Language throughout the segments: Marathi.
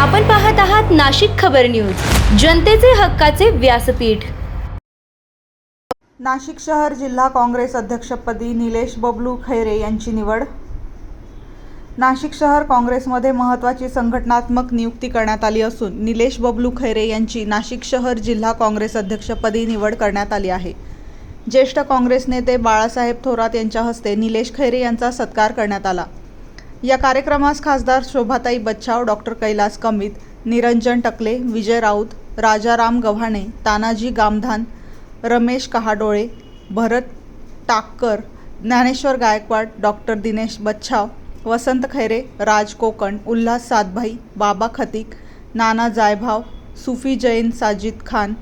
आपण पाहत आहात नाशिक खबर न्यूज, जनतेचे हक्काचे व्यासपीठ। नाशिक शहर जिल्हा काँग्रेस अध्यक्षपदी निलेश बबलू खैरे यांची निवड। नाशिक शहर काँग्रेसमध्ये महत्त्वाची संघटनात्मक नियुक्ती करण्यात आली असून निलेश बबलू खैरे यांची नाशिक शहर जिल्हा काँग्रेस अध्यक्षपदी निवड करण्यात आली आहे। ज्येष्ठ काँग्रेस नेते बाळासाहेब थोरात यांच्या हस्ते निलेश खैरे यांचा सत्कार करण्यात आला। या कार्यक्रमास खासदार शोभाताई बच्छाव, डॉक्टर कैलास कमित, निरंजन टकले, विजय राऊत, राजाराम गव्हाणे, तानाजी गामधान, रमेश कहाडोळे, भरत टाककर, ज्ञानेश्वर गायकवाड, डॉक्टर दिनेश बच्छाव, वसंत खैरे, राज कोकण, उल्हास सातभाई, बाबा खतिक, नाना जायभाव, सुफी जैन साजिद खान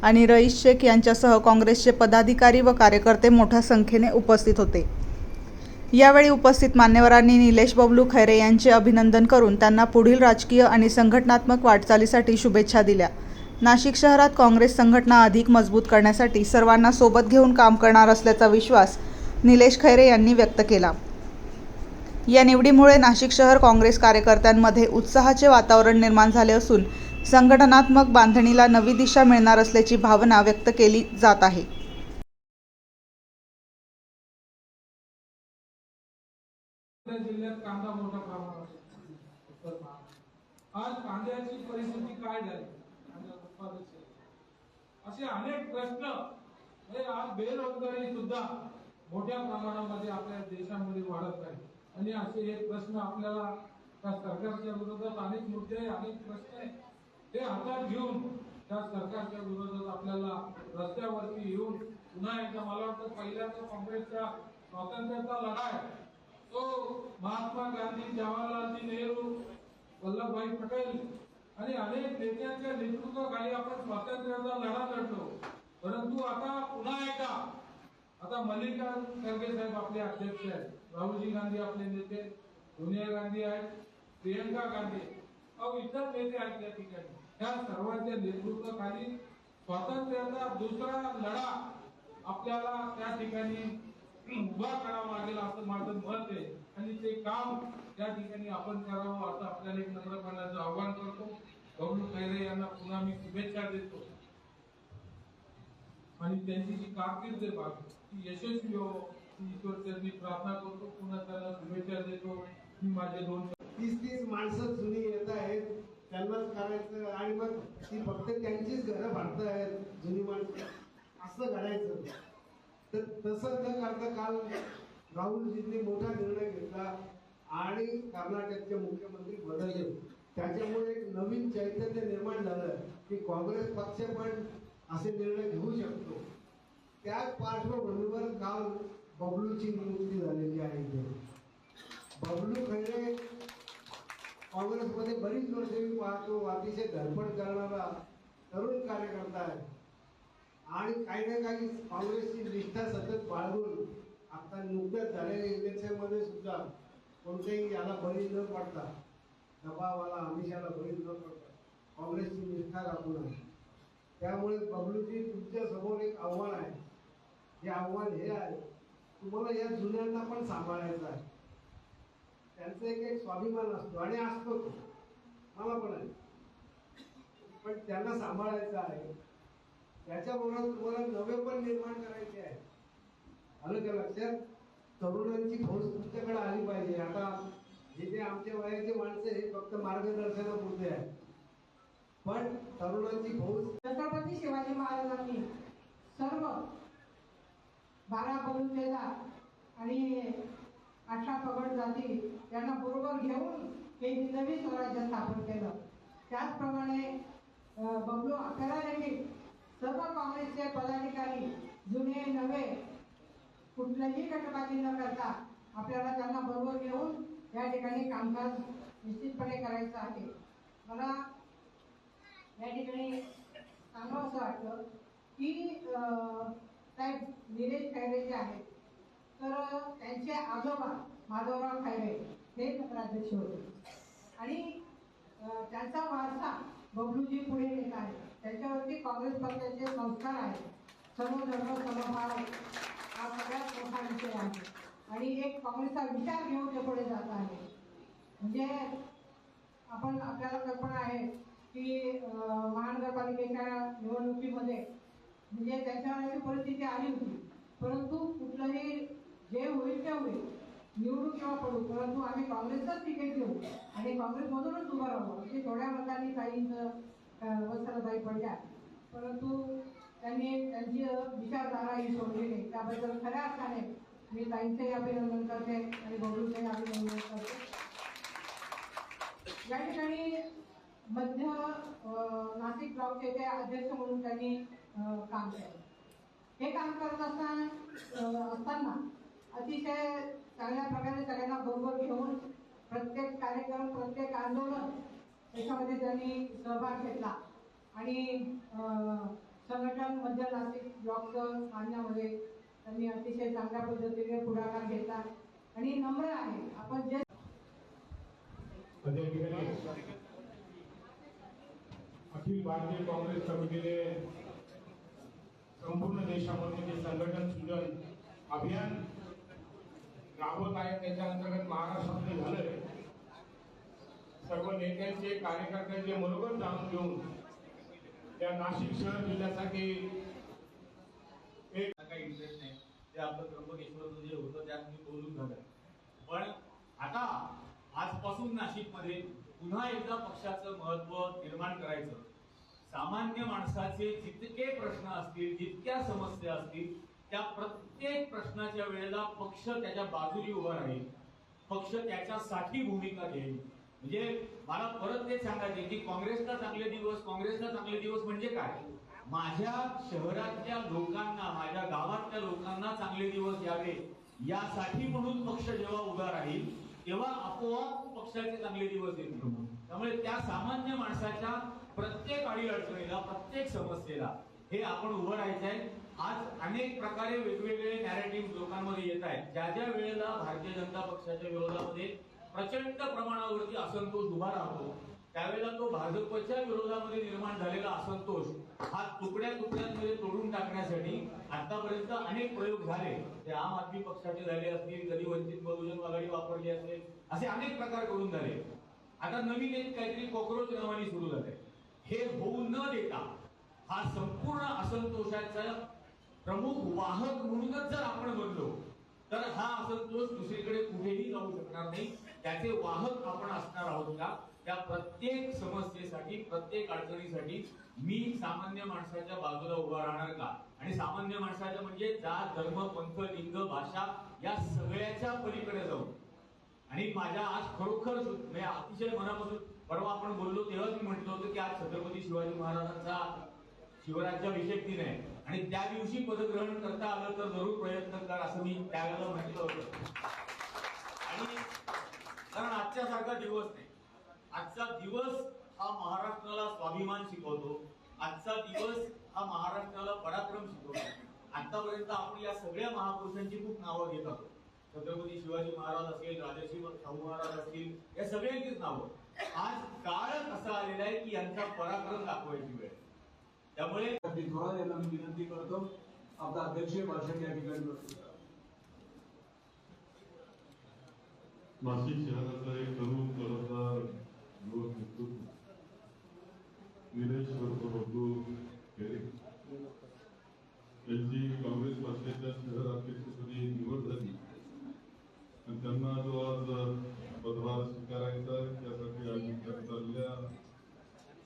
आणि रईस शेख यांच्यासह काँग्रेसचे पदाधिकारी व कार्यकर्ते मोठ्या संख्येने उपस्थित होते। यावेळी उपस्थित मान्यवरांनी निलेश बबलू खैरे यांचे अभिनंदन करून त्यांना पुढील राजकीय आणि संघटनात्मक वाटचालीसाठी शुभेच्छा दिल्या। नाशिक शहरात काँग्रेस संघटना अधिक मजबूत करण्यासाठी सर्वांना सोबत घेऊन काम करणार असल्याचा विश्वास निलेश खैरे यांनी व्यक्त केला। या निवडीमुळे नाशिक शहर काँग्रेस कार्यकर्त्यांमध्ये उत्साहाचे वातावरण निर्माण झाले असून संघटनात्मक बांधणीला नवी दिशा मिळणार असल्याची भावना व्यक्त केली जात आहे। जिल्ह्यात कांदा मोठ्या प्रमाणात आज कांद्याची परिस्थिती काय झाली, असे अनेक प्रश्न आज बेरोजगारी सुद्धा मोठ्या प्रमाणामध्ये आपल्या देशामध्ये वाढत आहे आणि असे हे प्रश्न आपल्याला त्या सरकारच्या विरोधात अनेक मुद्दे अनेक प्रश्न ते हातात घेऊन त्या सरकारच्या विरोधात आपल्याला रस्त्यावरती येऊन पुन्हा एकदा मला वाटतं पहिल्यांदा काँग्रेसच्या स्वातंत्र्याचा लढा तो महात्मा गांधी, जवाहरलाल नेहरू, वल्लभभाई पटेल आणि अनेक नेत्यांच्या नेतृत्वाखाली आपण स्वातंत्र्याचा लढा लढलो। परंतु आता पुन्हा एकदा आता मल्लिकार्जुन खरगे साहेब आपले अध्यक्ष आहेत, राहुलजी गांधी आपले नेते, सोनिया गांधी आहेत, प्रियंका गांधी इतर नेते आहेत या ठिकाणी। त्या सर्वांच्या नेतृत्वाखाली स्वातंत्र्याचा दुसरा लढा आपल्याला त्या ठिकाणी उभा करावा लागेल असं माझं मत आहे आणि ते काम त्या ठिकाणी आपण करावं असं आपल्याला एक नम्रपणाचं आव्हान करतो। बबलू खैरे यांना पुन्हा मी शुभेच्छा देतो आणि त्यांची जी कारकीर्द आहे ती यशस्वी हो ईश्वरचरणी प्रार्थना करतो, पुन्हा त्यांना शुभेच्छा देतो। मी माझे 30 माणसं जुनी येत आहेत, त्यांनाच करायचं आणि मग ती फक्त त्यांचीच घरं बांधतायत जुनी माणसं, असं करायचं तर तसं न करता काल राहुलजींनी मोठा निर्णय घेतला आणि कर्नाटकचे मुख्यमंत्री बदलले। त्याच्यामुळे एक नवीन चैतन्य निर्माण झालं की काँग्रेस पक्ष पण असे निर्णय घेऊ शकतो। त्याच पार्श्वभूमीवर काल बबलूची नियुक्ती झालेली आहे। बबलू खैरे काँग्रेसमध्ये बरीच वर्ष मी पाहतो, अतिशय धडपड करणारा तरुण कार्यकर्ता आहे आणि काही ना काही काँग्रेसची निष्ठा सतत बाळगून आता नुकत्याच झालेल्या इलेक्शनमध्ये सुद्धा कोणत्याही याला बळी न पडता, दबावाला आमिषाला बळी न पडता काँग्रेसची निष्ठा राखून आहे। त्यामुळे बबलूजी तुमच्या समोर एक आव्हान आहे, हे आव्हान हे आहे तुम्हाला या जुन्यांना पण सांभाळायचं आहे। त्यांचा एक स्वाभिमान असतो आणि असतो मला पण आहे, पण त्यांना सांभाळायचं आहे। त्याच्याबरोबर तुम्हाला नवे पण निर्माण करायचे आहे। आलं का लक्षात? तरुणांची फौज तुमच्याकडे आली पाहिजे। आता जिथे आमच्या वयाचे माणसं हे फक्त मार्गदर्शनापुरते आहे, पण तरुणांची फौज छत्रपती शिवाजी महाराजांनी सर्व 12 बलुतेदार आणि 18 पगड जाती यांना बरोबर घेऊन हे हिंदवी स्वराज्य स्थापन केलं। त्याचप्रमाणे बबलू आपल्याला देखील सर्व काँग्रेसचे पदाधिकारी जुने नवे कुठल्याही गटबाजी न करता आपल्याला त्यांना बरोबर घेऊन या ठिकाणी कामकाज निश्चितपणे करायचं आहे। मला या ठिकाणी सांगावं असं वाटतं की साहेब निलेश खैरे जे आहेत तर त्यांचे आजोबा माधवराव खैरे हे नगराध्यक्ष होते आणि त्यांचा वारसा बबलूजी पुढे नेत आहे। त्यांच्यावरती काँग्रेस पक्षाचे संस्कार आहेत, सर्वधर्म समभाव हा सगळ्यात मोठा विषय आहे आणि एक काँग्रेसचा विचार घेऊन ते पुढे जात आहे। म्हणजे आपल्याला कल्पना आहे की महानगरपालिकेच्या निवडणुकीमध्ये म्हणजे त्यांच्यावर अशी परिस्थिती आली होती, परंतु कुठलंही जे होईल ते होईल, निवडू किंवा पडू, परंतु आम्ही काँग्रेसचाच तिकीट घेऊ आणि काँग्रेसमधूनच उभं राहू. म्हणजे थोड्या मतांनी ताईंचं वस्त्रताई पडल्या, परंतु त्यांनी त्यांची विचारधारा ही सोडली नाही. त्याबद्दल खऱ्या अर्थाने मी ताईंचंही अभिनंदन करते आणि बबलूचंही अभिनंदन करते. या ठिकाणी मध्य नाशिक ब्लॉकचे ते अध्यक्ष म्हणून त्यांनी काम केलं. हे काम करत असताना अतिशय चांगल्या प्रकारे सगळ्यांना बरोबर घेऊन प्रत्येक कार्यक्रम, प्रत्येक आंदोलन याच्यामध्ये त्यांनी सहभाग घेतला आणि संघटन मध्य नाशिक ब्लॉकचं आणण्यामध्ये त्यांनी अतिशय चांगल्या पद्धतीने पुढाकार घेतला आणि नम्र आहे. आपण जे अखिल भारतीय काँग्रेस कमिटीने संपूर्ण देशामध्ये जे संघटन सृजन अभियान राबवत आहे त्याच्या अंतर्गत महाराष्ट्रामध्ये झालंय. सर्व नेत्यांचे, कार्यकर्त्यांचे मनोगत जाणून घेऊन त्या नाशिक शहर जिल्ह्यासाठी एक काही इंटरेस्ट नाही. ते आपलं त्र्यंबकेश्वरचं जे होतं त्यात मी बोलून झालं. पण आता आजपासून नाशिकमध्ये पुन्हा एकदा पक्षाचं महत्व निर्माण करायचं. सामान्य माणसाचे जितके प्रश्न असतील, जितक्या समस्या असतील, त्या प्रत्येक प्रश्नाच्या वेळेला पक्ष त्याच्या बाजूने उभा राहील, पक्ष त्याच्यासाठी भूमिका घेईल. म्हणजे मला परत ते सांगायचे की काँग्रेसला चांगले दिवस म्हणजे काय? माझ्या शहरातल्या लोकांना, माझ्या गावातल्या लोकांना चांगले दिवस यावे यासाठी म्हणून पक्ष जेव्हा उभा राहील तेव्हा आपोआप पक्षाचे चांगले दिवस येतील. त्यामुळे त्या सामान्य माणसाच्या प्रत्येक अडीअडचणीला, प्रत्येक समस्येला हे आपण उभं राहायचं आहे. आज अनेक प्रकारे वेगवेगळे नॅरेटिव्ह लोकांमध्ये येत आहेत. ज्या ज्या वेळेला भारतीय जनता पक्षाच्या विरोधामध्ये प्रचंड प्रमाणावरती असंतोष उभा राहतो त्यावेळेला तो भाजपच्या विरोधामध्ये निर्माण झालेला असंतोष हा तुकड्या तुकड्यांमध्ये तोडून टाकण्यासाठी आतापर्यंत अनेक प्रयोग झाले. ते आम आदमी पक्षाचे झाले असतील, कधी वंचित बहुजन आघाडी वापरली असेल, असे अनेक प्रकार करून झाले. आता नवीन एक काहीतरी कॉक्रोच नावाने सुरू झाले. हे होऊ न देता हा संपूर्ण असंतोषाचा प्रमुख वाहक म्हणूनच जर आपण बनलो तर हा असंतोष दुसरीकडे कुठेही जाऊ शकणार नाही. त्याचे वाहक आपण असणार आहोत का? त्या प्रत्येक समस्येसाठी, प्रत्येक अडचणीसाठी मी सामान्य माणसाच्या बाजूला उभा राहणार का? आणि सामान्य माणसाचं म्हणजे जात, धर्म, पंथ, लिंग, भाषा या सगळ्याच्या पलीकडे जाऊन. आणि माझ्या आज खरोखर म्हणजे अतिशय मनापासून परवा आपण बोललो तेव्हा मी म्हटलं होतं की आज छत्रपती शिवाजी महाराजांचा शिवराज्याभिषेक दिन आहे आणि त्या दिवशी पदग्रहण करता आलं तर जरूर प्रयत्न कर असं मी त्यावेळेला म्हटलं होतं. आणि कारण आजच्या सारखा दिवस नाही. आजचा दिवस हा महाराष्ट्राला स्वाभिमान शिकवतो. आजचा दिवस हा महाराष्ट्राला पराक्रम शिकवतो. आतापर्यंत आपण या सगळ्या महापुरुषांची खूप नावं घेत आहोत. छत्रपती शिवाजी महाराज असेल, राजर्षी शाहू महाराज असतील, या सगळ्यांचीच नावं. आज काळच असा आलेला आहे की यांचा पराक्रम दाखवायची वेळ. त्यामुळे थोडा यांना मी विनंती करतो आपला अध्यक्षीय भाषण या ठिकाणी नाशिक शहराचा एक तरुण जबाबदार युवक नेतृत्व निलेश बबलू खैरे यांची काँग्रेस पक्षाच्या शहर अध्यक्षपदी निवड झाली आणि त्यांना जो आज पदभार स्वीकारायचा त्यासाठी आम्ही चालल्या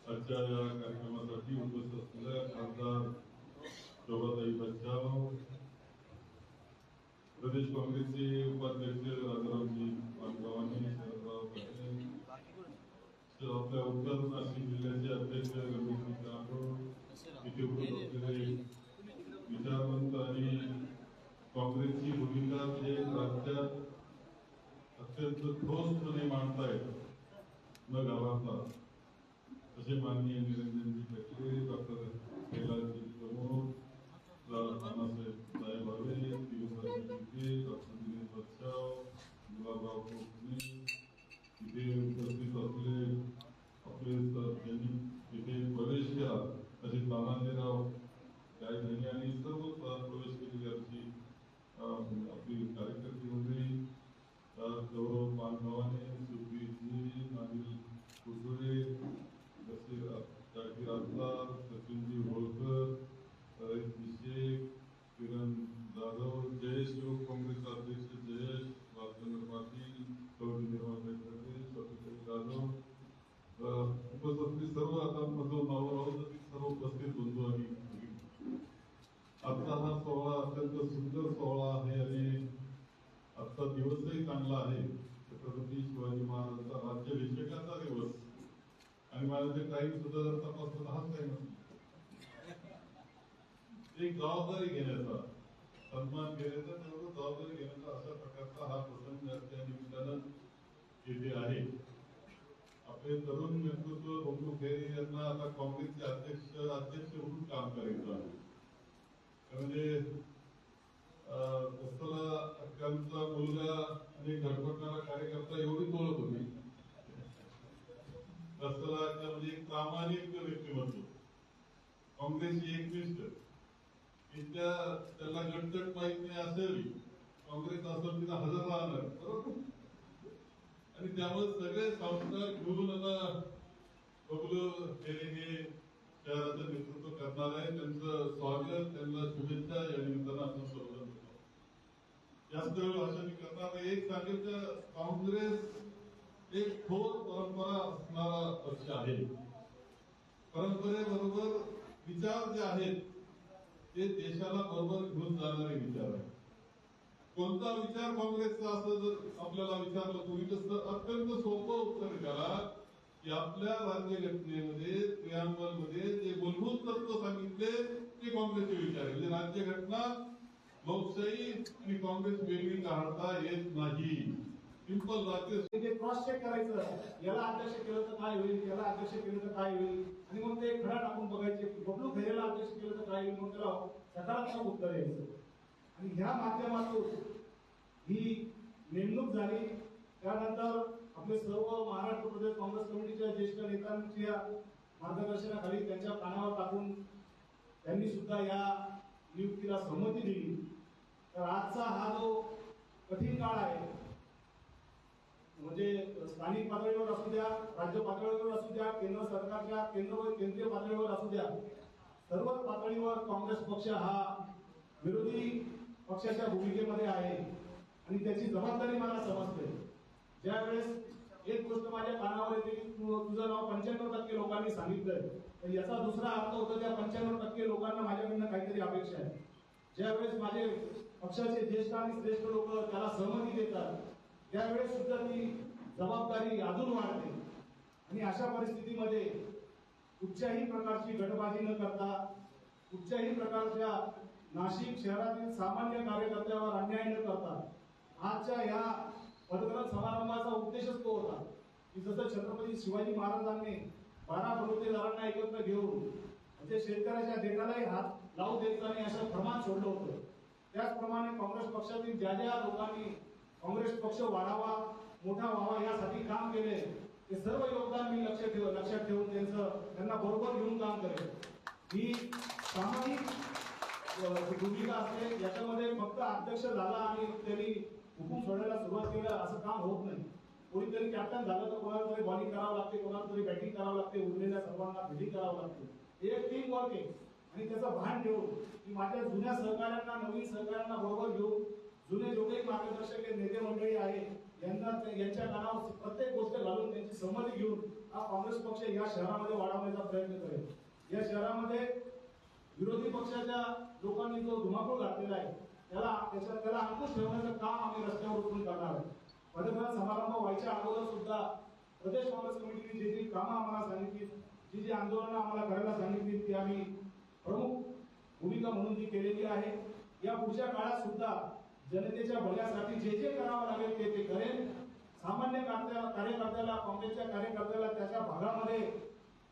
आजच्या या कार्यक्रमासाठी उपस्थित असलेल्या खासदार शोभाताई बच्चाव, प्रदेश काँग्रेसचे उपाध्यक्ष राजारामजी पानगावांनी, शरदराव पाटील, आपल्या उत्तर नाशिक जिल्ह्याचे अध्यक्ष रमेशजी जाधव, इथे उपस्थित असलेले विचारवंत आणि काँग्रेसची भूमिका जे राज्यात अत्यंत ठोसपणे मांडतायत न घाबरता असे माननीय निरंजनजी ठाकरे, डॉक्टर कैलासजी प्रमोद, नानासाहेब साहेब भावे, दिवसाजी टिके, डॉक्टर दिनेश बच्चाव, गुलाबराव कोकणे, इथे उपस्थित असलेले आपले ज्यांनी इथे प्रवेश केला असे तानाजीराव गायधनी आणि सर्व प्रवेश केलेली आमची आपली कार्यकर्ते मंडळी, गौरव पानगावाने, सुखबीरजी, नादिल कुसुम, माझे काही सुद्धा जर तपासलं हाच काही नसतो. एक जबाबदारी घेण्याचा, सन्मान घेण्याचा, त्याबरोबर जबाबदारी घेण्याचा अशा प्रकारचा हा प्रसंग त्या निमित्तानं येथे आहे. आपले तरुण नेतृत्व बबलू खैरे यांना आता काँग्रेसचे अध्यक्ष म्हणून काम करायचं आहे. म्हणजे दसला अक्कांचा मुलगा आणि धडपडणारा कार्यकर्ता एवढी ओळख होती. दसला अक्का म्हणजे एक प्रामाणिक व्यक्तिमत्व, काँग्रेसची एकनिष्ठ, त्याला गटगट माहित नाही असेल, काँग्रेस असेल तिला हजर राहणार, बरोबर. आणि त्यामुळे सगळे संस्कार घेऊन आता बबलू खैरे हे शहराचं नेतृत्व करणार आहे. त्यांचं स्वागत, त्यांना शुभेच्छा या निमित्तानं आपण सर्वजण करतो. जास्त वेळ भाषण करणार नाही. एक सांगेल तर काँग्रेस एक थोर परंपरा असणारा पक्ष आहे. परंपरेबरोबर विचार जे आहेत ते देशाला बरोबर घेऊन जाणारे विचार आहेत. कोणता विचार काँग्रेसचा असं जर आपल्याला विचारलं कोणी तर अत्यंत सोपं उत्तर द्याला की आपल्या राज्यघटनेमध्ये प्रियांबल मध्ये जे मूलभूत तत्व सांगितले ते काँग्रेसचे विचार आहे. म्हणजे राज्यघटना, लोकशाही आणि काँग्रेस वेगळी काढता येत नाही. सिंपल राज्य क्रॉस चेक करायचं, याला अध्यक्ष केलं तर काय होईल, याला अध्यक्ष केलं तर काय होईल, आणि मग ते खडा टाकून बघायचे की बबलू खैरेला अध्यक्ष केलं तर काय होईल, मग त्याला सकारात्मक उत्तर यायचं. आणि ह्या माध्यमातून ही नेमणूक झाली. त्यानंतर आपले सर्व महाराष्ट्र प्रदेश काँग्रेस कमिटीच्या ज्येष्ठ नेत्यांच्या मार्गदर्शनाखाली त्यांच्या कानावर टाकून त्यांनी सुद्धा या नियुक्तीला संमती दिली. तर आजचा हा जो कठीण काळ आहे, म्हणजे स्थानिक पातळीवर असू द्या, राज्य पातळीवर असू द्या, केंद्र सरकारच्या केंद्रीय पातळीवर असू द्या, सर्वच पातळीवर काँग्रेस पक्ष हा विरोधी पक्षाच्या भूमिकेमध्ये आहे आणि त्याची जबाबदारी मला समजते. ज्यावेळेस एक गोष्ट माझ्या कानावर येते की तुझं नाव 95% लोकांनी सांगितलंय, तर याचा दुसरा अर्थ होतो त्या 95% लोकांना माझ्याकडनं काहीतरी अपेक्षा आहे. ज्यावेळेस माझे पक्षाचे ज्येष्ठ आणि श्रेष्ठ लोक त्याला सहमती देतात त्यावेळेस सुद्धा ती जबाबदारी अजून वाढते. आणि अशा परिस्थितीमध्ये कुठच्याही प्रकारची गटबाजी न करता, कुठच्याही प्रकारच्या नाशिक शहरातील सामान्य कार्यकर्त्यावर अन्याय न करता आजच्या या पदग्रहण समारंभाचा उद्देशच तो होता की जसं छत्रपती शिवाजी महाराजांनी 12 बलुतेदारांना एकत्र घेऊन म्हणजे शेतकऱ्याच्या देठालाही हात लावू द्यायचा आणि असं प्रमाण सोडलं होतं. त्याचप्रमाणे काँग्रेस पक्षातील ज्या ज्या लोकांनी काँग्रेस पक्ष वाढावा, मोठा व्हावा यासाठी काम केले ते सर्व योगदान मी लक्षात ठेवून त्यांना बरोबर घेऊन काम करेल. ही सामाजिक भूमिका असते, याच्यामध्ये फक्त अध्यक्ष झाला आणि त्यांनी हुकूम सोडायला सुरुवात केलं असं काम होत नाही. कोणीतरी कॅप्टन झालं तर कोणाला तरी बॉलिंग करावं लागते, कोणाला तरी बॅटिंग करावं लागते, उरलेल्या सर्वांना फिल्डिंग करावं लागते. एक टीम वर्क आहे आणि त्याचं भान ठेवून की माझ्या जुन्या सहकाऱ्यांना, नवीन सहकाऱ्यांना बरोबर घेऊन जुने जेवढे मार्गदर्शक नेते मंडळी आहे यांच्या कानावर प्रत्येक गोष्ट घालून त्यांची सहमती घेऊन हा काँग्रेस पक्ष या शहरामध्ये वाढवण्याचा प्रयत्न करेल. या शहरामध्ये विरोधी पक्षाच्या लोकांनी जो धुमाकूळ घातलेला आहे त्याला अंकुश ठेवण्याचं काम आम्ही रस्त्यावर उतरून करणार आहे. पदग्रहण समारंभ व्हायच्या अगोदर सुद्धा प्रदेश काँग्रेस कमिटीने जी कामं आम्हाला सांगितली, जी आंदोलनं आम्हाला करायला सांगितली ती आम्ही प्रमुख भूमिका म्हणून ती केलेली आहे. या पुढच्या काळात सुद्धा जनतेच्या भल्यासाठी जे करावं लागेल ते करेल. सामान्य कार्यकर्त्याला, काँग्रेसच्या कार्यकर्त्याला त्याच्या भागामध्ये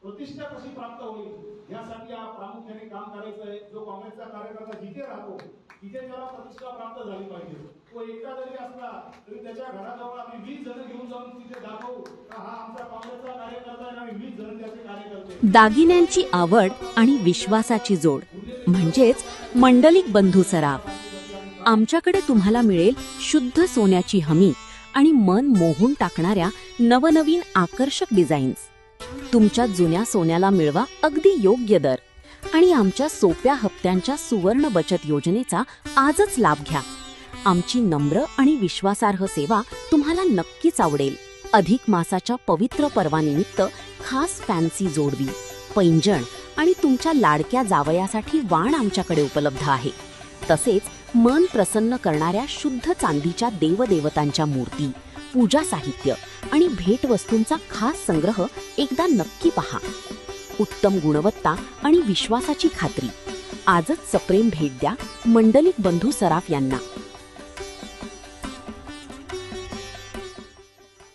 प्रतिष्ठा कशी प्राप्त होईल यासाठी प्रामुख्याने काम करायचं आहे. जो काँग्रेसचा कार्यकर्ता जिथे राहतो तिथे त्याला प्रतिष्ठा प्राप्त झाली पाहिजे. तो एकटा जरी असला तरी त्याच्या घराजवळ आम्ही 20 जण घेऊन जाऊन तिथे दाखवू हा आमचा काँग्रेसचा कार्यकर्ता आहे आणि 20 जण त्याचे कार्यकर्ते. दागिन्यांची आवड आणि विश्वासाची जोड म्हणजेच मंडलिक बंधू सराफ. आमच्याकडे तुम्हाला मिळेल शुद्ध सोन्याची हमी आणि मन मोहून टाकणाऱ्या नवनवीन आकर्षक डिझाईन्स. तुमच्या जुन्या सोन्याला मिळवा अगदी योग्य दर आणि आमच्या सोप्या हप्त्यांच्या सुवर्ण बचत योजनेचा आजच लाभ घ्या. आमची नम्र आणि विश्वासार्ह सेवा तुम्हाला नक्कीच आवडेल. अधिक मासाच्या पवित्र पर्वानिमित्त खास फॅन्सी जोडवी, पैंजण आणि तुमच्या लाडक्या जावयासाठी वाण आमच्याकडे उपलब्ध आहे. तसेच मन प्रसन्न करणाऱ्या शुद्ध चांदीच्या देवदेवतांच्या मूर्ती, पूजा साहित्य आणि भेटवस्तूंचा खास संग्रह एकदा नक्की पहा. उत्तम गुणवत्ता आणि विश्वासाची खात्री. आजच सप्रेम भेट द्या मंडलिक बंधू सराफ यांना.